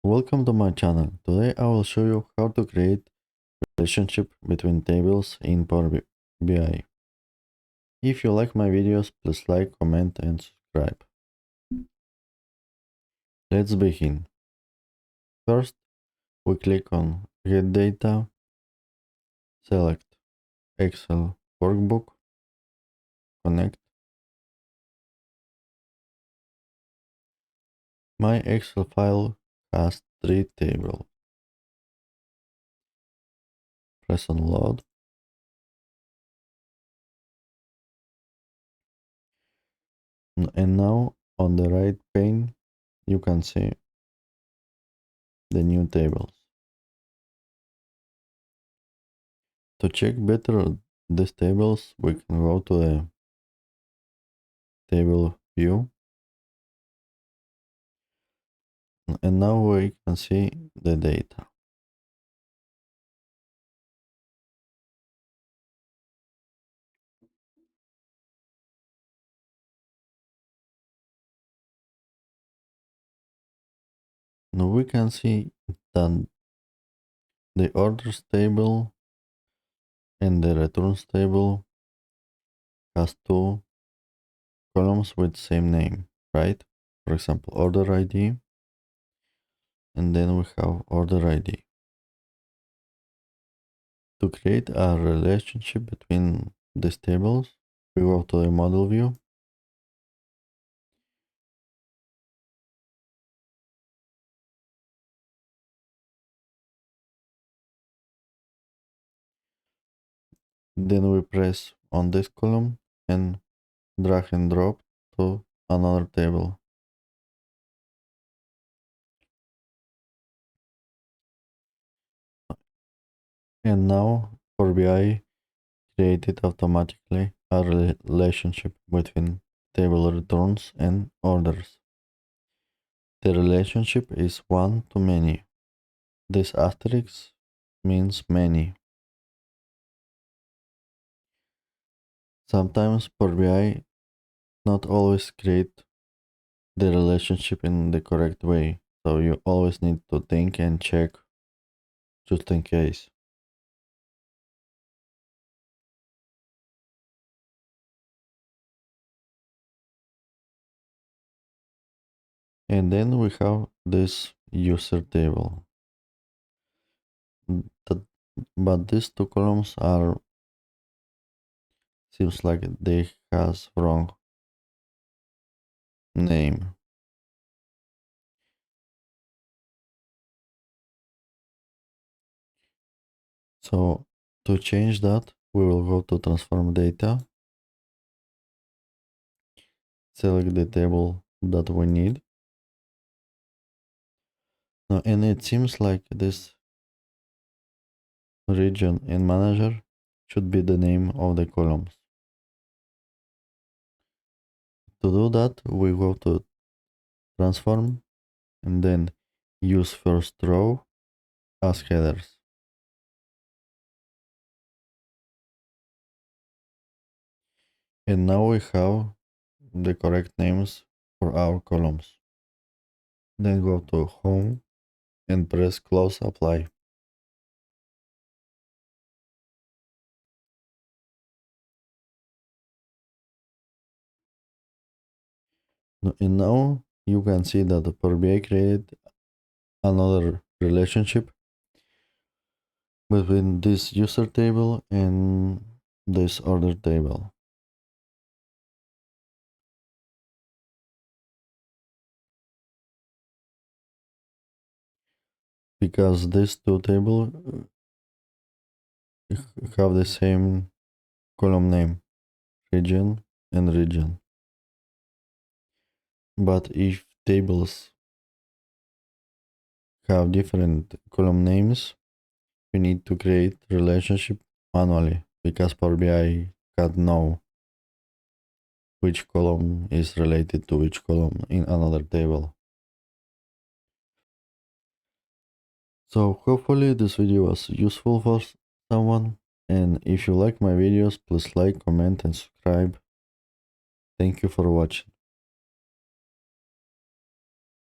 Welcome to my channel. Today I will show you how to create relationship between tables in Power BI. If you like my videos, please like, comment and subscribe. Let's begin. First, we click on Get Data, select Excel Workbook, connect. My Excel file has 3 tables. Press on Load. And now on the right pane, you can see the new tables. To check better these tables, we can go to the table view, and now we can see the data. Now we can see that the orders table and the returns table has 2 columns with same name, right? For example, order ID, and then we have order ID. To create a relationship between these tables, we go to the model view, then we press on this column and drag and drop to another table. And now Power BI created automatically a relationship between table returns and orders. The relationship is one to many. This asterisk means many. Sometimes Power BI not always create the relationship in the correct way, so you always need to think and check just in case. And then we have this user table. But these 2 columns are seems like they has wrong name. So to change that, we will go to transform data, select the table that we need. Now, and it seems like this region in manager should be the name of the columns. To do that, we go to transform and then use first row as headers. And now we have the correct names for our columns. Then go to home and press close apply. And now you can see that the Power BI created another relationship between this user table and this order table. Because these 2 tables have the same column name, region and region. But if tables have different column names, you need to create relationship manually because Power BI can't know which column is related to which column in another table. So hopefully this video was useful for someone, and if you like my videos, please like, comment and subscribe. Thank you for watching.